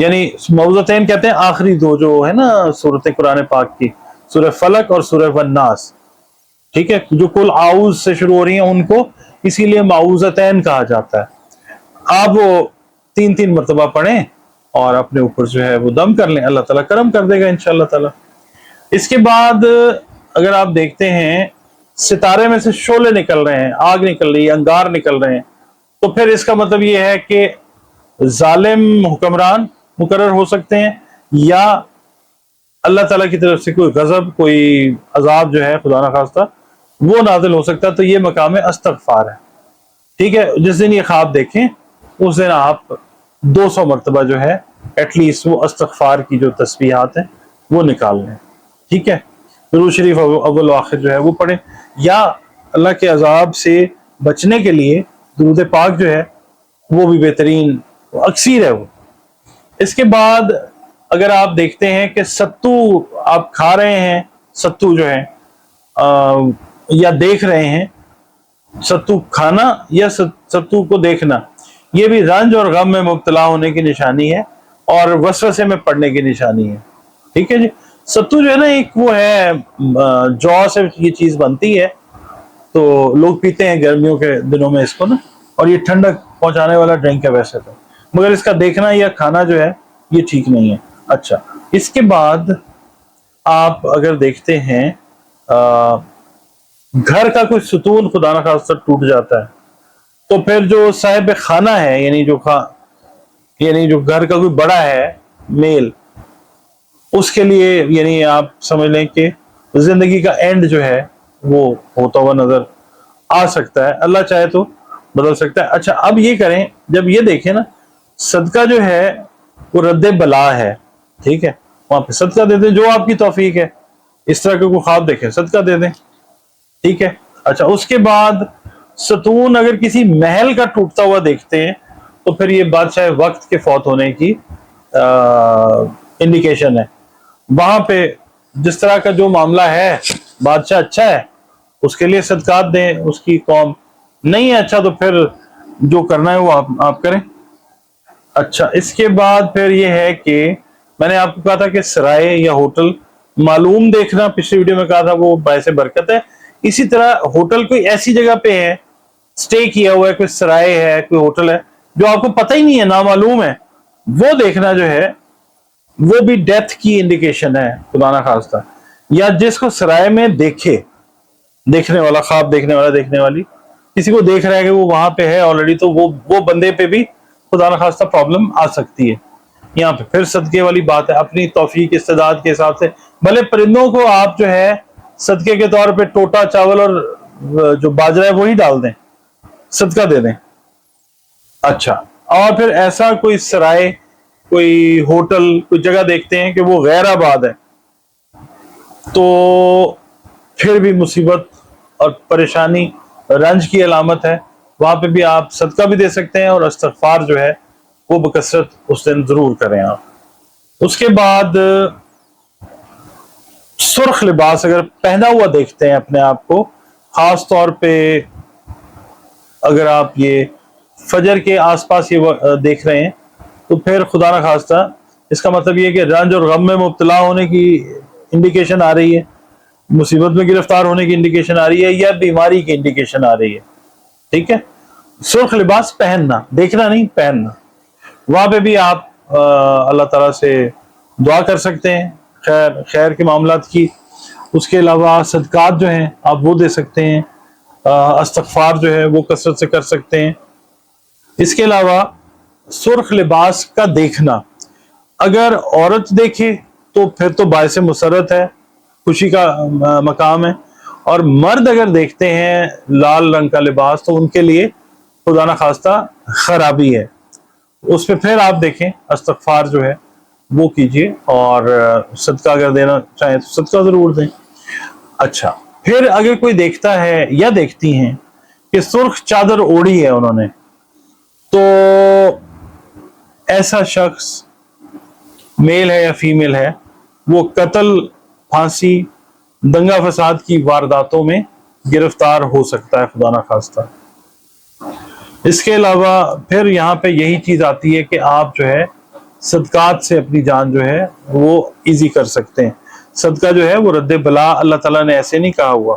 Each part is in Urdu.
یعنی معوذتین کہتے ہیں آخری دو جو ہے نا سورت قرآن پاک کی، سورہ فلق اور سورہ والناس، ٹھیک ہے، جو کل اعوذ سے شروع ہو رہی ہیں ان کو اسی لیے معوذتین کہا جاتا ہے۔ آپ وہ 3 مرتبہ پڑھیں اور اپنے اوپر جو ہے وہ دم کر لیں، اللہ تعالیٰ کرم کر دے گا انشاءاللہ تعالیٰ۔ اس کے بعد اگر آپ دیکھتے ہیں ستارے میں سے شعلے نکل رہے ہیں، آگ نکل رہی ہے، انگار نکل رہے ہیں، تو پھر اس کا مطلب یہ ہے کہ ظالم حکمران مقرر ہو سکتے ہیں، یا اللہ تعالیٰ کی طرف سے کوئی غضب، کوئی عذاب جو ہے خدا نخواستہ وہ نازل ہو سکتا ہے۔ تو یہ مقام استغفار ہے، ٹھیک ہے۔ جس دن یہ خواب دیکھیں اس دن آپ 200 مرتبہ جو ہے ایٹ لیسٹ وہ استغفار کی جو تسبیحات ہیں وہ نکال لیں، ٹھیک ہے۔ درود شریف اول و آخر جو ہے وہ پڑھیں، یا اللہ کے عذاب سے بچنے کے لیے درود پاک جو ہے وہ بھی بہترین اکثیر ہے وہ۔ اس کے بعد اگر آپ دیکھتے ہیں کہ ستو آپ کھا رہے ہیں، ستو جو ہے یا دیکھ رہے ہیں، ستو کھانا یا ستو کو دیکھنا، یہ بھی رنج اور غم میں مبتلا ہونے کی نشانی ہے اور وسوسے میں پڑنے کی نشانی ہے، ٹھیک ہے جی۔ ستو جو ہے نا ایک وہ ہے، جو سے یہ چیز بنتی ہے، تو لوگ پیتے ہیں گرمیوں کے دنوں میں اس کو نا، اور یہ ٹھنڈک پہنچانے والا ڈرنک ہے ویسے تو، مگر اس کا دیکھنا یا کھانا جو ہے یہ ٹھیک نہیں ہے۔ اچھا، اس کے بعد آپ اگر دیکھتے ہیں گھر کا کوئی ستون خدا نخواستہ ٹوٹ جاتا ہے، تو پھر جو صاحب خانہ ہے، یعنی جو گھر کا کوئی بڑا ہے میل، اس کے لیے یعنی آپ سمجھ لیں کہ زندگی کا اینڈ جو ہے وہ ہوتا ہوا نظر آ سکتا ہے، اللہ چاہے تو بدل سکتا ہے۔ اچھا، اب یہ کریں، جب یہ دیکھیں نا صدقہ جو ہے وہ رد بلا ہے، ٹھیک ہے، وہاں پہ صدقہ دے دیں جو آپ کی توفیق ہے، اس طرح کا کوئی خواب دیکھیں صدقہ دے دیں، ٹھیک ہے۔ اچھا، اس کے بعد ستون اگر کسی محل کا ٹوٹتا ہوا دیکھتے ہیں تو پھر یہ بادشاہ وقت کے فوت ہونے کی انڈیکیشن ہے۔ وہاں پہ جس طرح کا جو معاملہ ہے، بادشاہ اچھا ہے اس کے لیے صدقات دیں، اس کی قوم نہیں ہے اچھا تو پھر جو کرنا ہے وہ آپ کریں۔ اچھا، اس کے بعد پھر یہ ہے کہ میں نے آپ کو کہا تھا کہ سرائے یا ہوٹل معلوم دیکھنا، پچھلی ویڈیو میں کہا تھا وہ باعث برکت ہے، اسی طرح ہوٹل کوئی ایسی جگہ پہ ہے، سٹے کیا ہوا ہے، کوئی سرائے ہے، کوئی ہوٹل ہے جو آپ کو پتہ ہی نہیں ہے، نامعلوم ہے، وہ دیکھنا جو ہے وہ بھی ڈیتھ کی انڈیکیشن ہے خدا نہ خواستہ۔ یا جس کو سرائے میں دیکھنے والا، خواب دیکھنے والا، دیکھنے والی کسی کو دیکھ رہا ہے کہ وہ وہاں پہ ہے آلریڈی، تو وہ بندے پہ بھی خدا نہ خواستہ پرابلم آ سکتی ہے۔ یہاں پہ پھر صدقے والی بات ہے، اپنی توفیق استعداد کے حساب سے بھلے پرندوں کو آپ جو ہے صدقے کے طور پہ ٹوٹا چاول اور جو باجرہ ہے وہی ڈال دیں، صدقہ دے دیں۔ اچھا، اور پھر ایسا کوئی سرائے، کوئی ہوٹل، کوئی جگہ دیکھتے ہیں کہ وہ غیر آباد ہے، تو پھر بھی مصیبت اور پریشانی، رنج کی علامت ہے، وہاں پہ بھی آپ صدقہ بھی دے سکتے ہیں اور استغفار جو ہے وہ بکثرت اس دن ضرور کریں آپ۔ اس کے بعد سرخ لباس اگر پہنا ہوا دیکھتے ہیں اپنے آپ کو، خاص طور پہ اگر آپ یہ فجر کے آس پاس یہ دیکھ رہے ہیں، تو پھر خدا نہ خواستہ اس کا مطلب یہ کہ رنج اور غم میں مبتلا ہونے کی انڈیکیشن آ رہی ہے، مصیبت میں گرفتار ہونے کی انڈیکیشن آ رہی ہے، یا بیماری کی انڈیکیشن آ رہی ہے، ٹھیک ہے۔ سرخ لباس پہننا، دیکھنا نہیں، پہننا، وہاں پہ بھی آپ اللہ تعالیٰ سے دعا کر سکتے ہیں خیر کے معاملات کی۔ اس کے علاوہ صدقات جو ہیں آپ وہ دے سکتے ہیں، استغفار جو ہے وہ کثرت سے کر سکتے ہیں۔ اس کے علاوہ سرخ لباس کا دیکھنا، اگر عورت دیکھے تو پھر تو باعث مسرت ہے، خوشی کا مقام ہے، اور مرد اگر دیکھتے ہیں لال رنگ کا لباس تو ان کے لیے خدا نہ خواستہ خرابی ہے۔ اس پہ پھر آپ دیکھیں، استغفار جو ہے وہ کیجئے، اور صدقہ اگر دینا چاہیں تو صدقہ ضرور دیں۔ اچھا، پھر اگر کوئی دیکھتا ہے یا دیکھتی ہیں کہ سرخ چادر اوڑھی ہے انہوں نے، تو ایسا شخص میل ہے یا فیمیل ہے، وہ قتل، پھانسی، دنگا فساد کی وارداتوں میں گرفتار ہو سکتا ہے خدا نہ خواستہ۔ اس کے علاوہ پھر یہاں پہ یہی چیز آتی ہے کہ آپ جو ہے صدقات سے اپنی جان جو ہے وہ ایزی کر سکتے ہیں. صدقہ جو ہے وہ رد بلا، اللہ تعالیٰ نے ایسے نہیں کہا ہوا.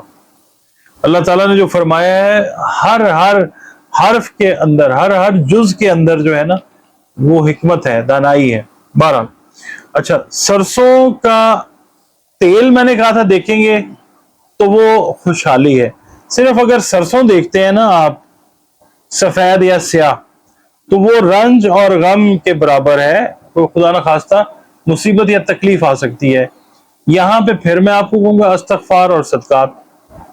اللہ تعالیٰ نے جو فرمایا ہے ہر حرف کے اندر، ہر جز کے اندر جو ہے نا وہ حکمت ہے، دانائی ہے. بہرحال اچھا، سرسوں کا تیل میں نے کہا تھا دیکھیں گے تو وہ خوشحالی ہے. صرف اگر سرسوں دیکھتے ہیں نا آپ سفید یا سیاہ تو وہ رنج اور غم کے برابر ہے. تو خدا نہ خواستہ مصیبت یا تکلیف آ سکتی ہے. یہاں پہ پھر میں آپ کو کہوں گا استغفار اور صدقات،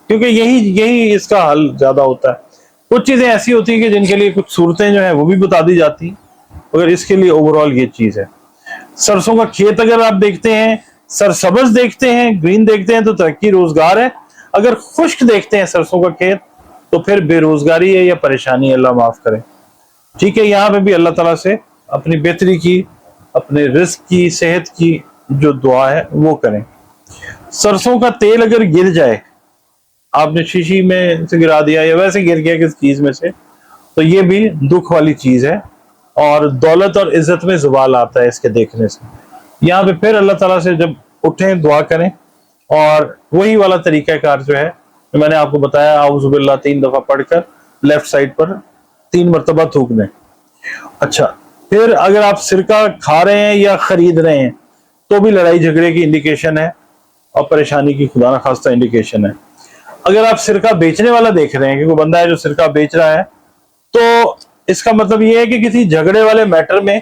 کیونکہ یہی اس کا حل زیادہ ہوتا ہے. کچھ چیزیں ایسی ہوتی ہیں کہ جن کے لیے کچھ صورتیں جو ہیں وہ بھی بتا دی جاتی ہیں، مگر اس کے لیے اوورال یہ چیز ہے. سرسوں کا کھیت اگر آپ دیکھتے ہیں، سرسبز دیکھتے ہیں، گرین دیکھتے ہیں تو ترقی روزگار ہے. اگر خشک دیکھتے ہیں سرسوں کا کھیت تو پھر بے روزگاری ہے یا پریشانی ہے، اللہ معاف کرے. ٹھیک ہے، یہاں پہ بھی اللہ تعالیٰ سے اپنی بہتری کی، اپنے رزق کی، صحت کی جو دعا ہے وہ کریں. سرسوں کا تیل اگر گر جائے، آپ نے شیشی میں سے گرا دیا یا ویسے گر گیا کس چیز میں سے، تو یہ بھی دکھ والی چیز ہے اور دولت اور عزت میں زوال آتا ہے اس کے دیکھنے سے. یہاں پہ پھر اللہ تعالیٰ سے جب اٹھیں دعا کریں اور وہی والا طریقہ کار جو ہے میں نے آپ کو بتایا، اعوذ باللہ 3 دفعہ پڑھ کر لیفٹ سائڈ پر 3 مرتبہ تھوک دیں. اچھا، پھر اگر آپ سرکہ کھا رہے ہیں یا خرید رہے ہیں تو بھی لڑائی جھگڑے کی انڈیکیشن ہے اور پریشانی کی خدا نہ خواستہ انڈیکیشن ہے. اگر آپ سرکہ بیچنے والا دیکھ رہے ہیں کہ کوئی بندہ ہے جو سرکہ بیچ رہا ہے تو اس کا مطلب یہ ہے کہ کسی جھگڑے والے میٹر میں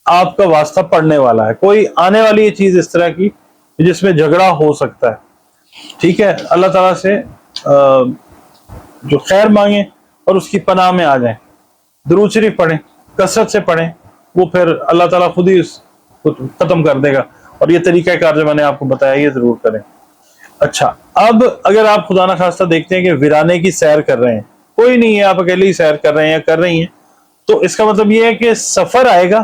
آپ کا واسطہ پڑنے والا ہے، کوئی آنے والی یہ چیز اس طرح کی جس میں جھگڑا ہو سکتا ہے. ٹھیک ہے، اللہ تعالیٰ سے جو خیر مانگیں اور اس کی پناہ میں آ جائیں. درود شریف پڑھیں، کثرت سے پڑھیں، وہ پھر اللہ تعالیٰ خود ہی اس کو ختم کر دے گا. اور یہ طریقہ کار جو میں نے آپ کو بتایا یہ ضرور کریں. اچھا، اب اگر آپ خدا نہ خواستہ دیکھتے ہیں کہ ویرانے کی سیر کر رہے ہیں، کوئی نہیں ہے، آپ اکیلے ہی سیر کر رہے ہیں یا کر رہی ہیں، تو اس کا مطلب یہ ہے کہ سفر آئے گا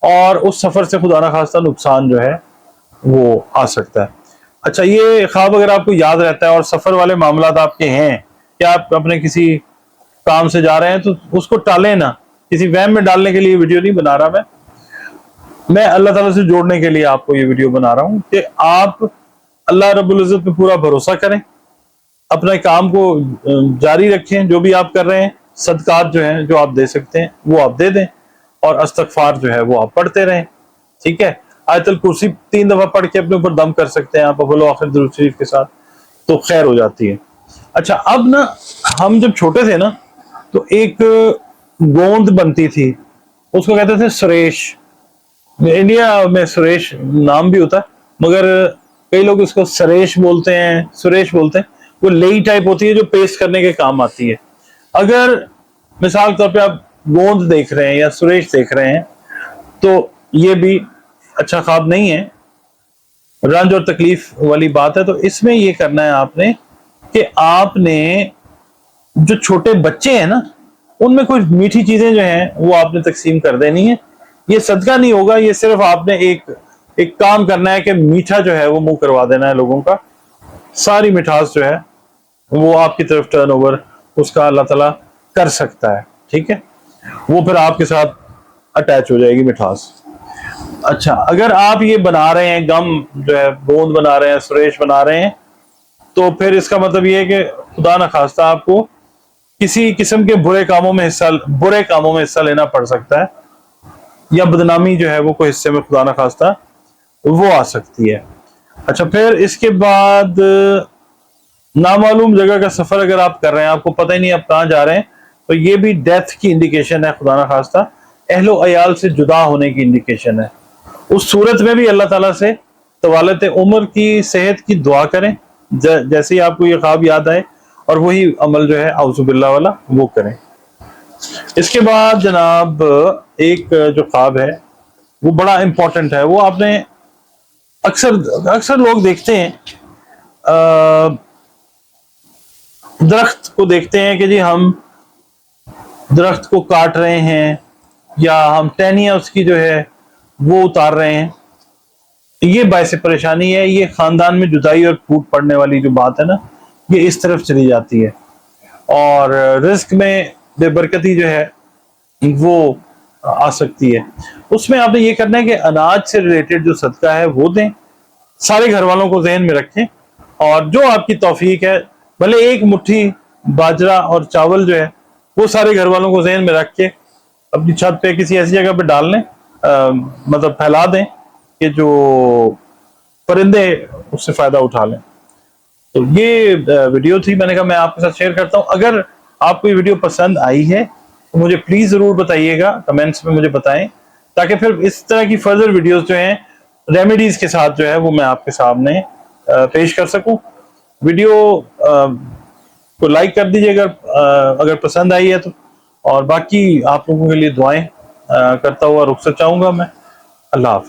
اور اس سفر سے خدا نہ خواستہ نقصان جو ہے وہ آ سکتا ہے. اچھا، یہ خواب اگر آپ کو یاد رہتا ہے اور سفر والے معاملات آپ کے ہیں کہ آپ اپنے کسی کام سے جا رہے ہیں تو اس کو ٹالیں نہ. کسی وہم میں ڈالنے کے لیے ویڈیو نہیں بنا رہا میں اللہ تعالیٰ سے جوڑنے کے لیے آپ کو یہ ویڈیو بنا رہا ہوں کہ آپ اللہ رب العزت پہ پورا بھروسہ کریں، اپنے کام کو جاری رکھیں، جو بھی آپ کر رہے ہیں صدقات جو ہیں جو آپ دے سکتے ہیں وہ آپ دے دیں اور استغفار جو ہے وہ آپ پڑھتے رہیں. ٹھیک ہے، آیت الکرسی 3 دفعہ پڑھ کے اپنے اوپر دم کر سکتے ہیں آپ اول و آخر درود شریف کے ساتھ، تو خیر ہو جاتی ہے. اچھا، اب نا ہم جب چھوٹے تھے نا تو ایک گوند بنتی تھی، اس کو کہتے تھے سریش. انڈیا میں سریش نام بھی ہوتا ہے مگر کئی لوگ اس کو سریش بولتے ہیں، سریش بولتے ہیں. وہ لئی ٹائپ ہوتی ہے جو پیسٹ کرنے کے کام آتی ہے. اگر مثال طور پہ آپ گوند دیکھ رہے ہیں یا سریش دیکھ رہے ہیں تو یہ بھی اچھا خواب نہیں ہے، رنج اور تکلیف والی بات ہے. تو اس میں یہ کرنا ہے آپ نے کہ آپ نے جو چھوٹے بچے ہیں نا ان میں کچھ میٹھی چیزیں جو ہیں وہ آپ نے تقسیم کر دینی ہے. یہ صدقہ نہیں ہوگا، یہ صرف آپ نے ایک کام کرنا ہے کہ میٹھا جو ہے وہ منہ کروا دینا ہے لوگوں کا. ساری مٹھاس جو ہے وہ آپ کی طرف ٹرن اوور اس کا اللہ تعالیٰ کر سکتا ہے. ٹھیک ہے، وہ پھر آپ کے ساتھ اٹیچ ہو جائے گی مٹھاس. اچھا، اگر آپ یہ بنا رہے ہیں گم جو ہے گوند بنا رہے ہیں، سریش بنا رہے ہیں، تو پھر اس کا مطلب یہ ہے کہ خدا نہ خواستہ آپ کو کسی قسم کے برے کاموں میں حصہ لینا پڑ سکتا ہے یا بدنامی جو ہے وہ کوئی حصے میں خدا نہ خواستہ وہ آ سکتی ہے. اچھا، پھر اس کے بعد نامعلوم جگہ کا سفر اگر آپ کر رہے ہیں، آپ کو پتہ ہی نہیں آپ کہاں جا رہے ہیں، تو یہ بھی ڈیتھ کی انڈیکیشن ہے، خدا نہ خواستہ اہل و عیال سے جدا ہونے کی انڈیکیشن ہے. اس صورت میں بھی اللہ تعالیٰ سے طوالت عمر کی، صحت کی دعا کریں جیسے ہی آپ کو یہ خواب یاد آئے، اور وہی عمل جو ہے اعوذ باللہ والا وہ کریں. اس کے بعد جناب ایک جو خواب ہے وہ بڑا امپورٹنٹ ہے. وہ آپ نے اکثر لوگ دیکھتے ہیں، درخت کو دیکھتے ہیں کہ جی ہم درخت کو کاٹ رہے ہیں یا ہم ٹہنیاں اس کی جو ہے وہ اتار رہے ہیں. یہ باعث پریشانی ہے. یہ خاندان میں جدائی اور پھوٹ پڑنے والی جو بات ہے نا یہ اس طرف چلی جاتی ہے اور رزق میں بے برکتی جو ہے وہ آ سکتی ہے. اس میں آپ نے یہ کرنا ہے کہ اناج سے ریلیٹڈ جو صدقہ ہے وہ دیں، سارے گھر والوں کو ذہن میں رکھیں، اور جو آپ کی توفیق ہے بھلے ایک مٹھی باجرہ اور چاول جو ہے وہ سارے گھر والوں کو ذہن میں رکھ کے اپنی چھت پہ کسی ایسی جگہ پہ ڈال لیں، مطلب پھیلا دیں کہ جو پرندے اس سے فائدہ اٹھا لیں. تو یہ ویڈیو تھی، میں نے کہا میں آپ کے ساتھ شیئر کرتا ہوں. اگر آپ کو یہ ویڈیو پسند آئی ہے تو مجھے پلیز ضرور بتائیے گا، کمنٹس میں مجھے بتائیں، تاکہ پھر اس طرح کی فردر ویڈیوز جو ہیں ریمیڈیز کے ساتھ جو ہے وہ میں آپ کے سامنے پیش کر سکوں. ویڈیو کو لائک کر دیجیے گا اگر پسند آئی ہے تو، اور باقی آپ لوگوں کے لیے دعائیں کرتا ہوا رخصت چاہوں گا میں. اللہ حافظ.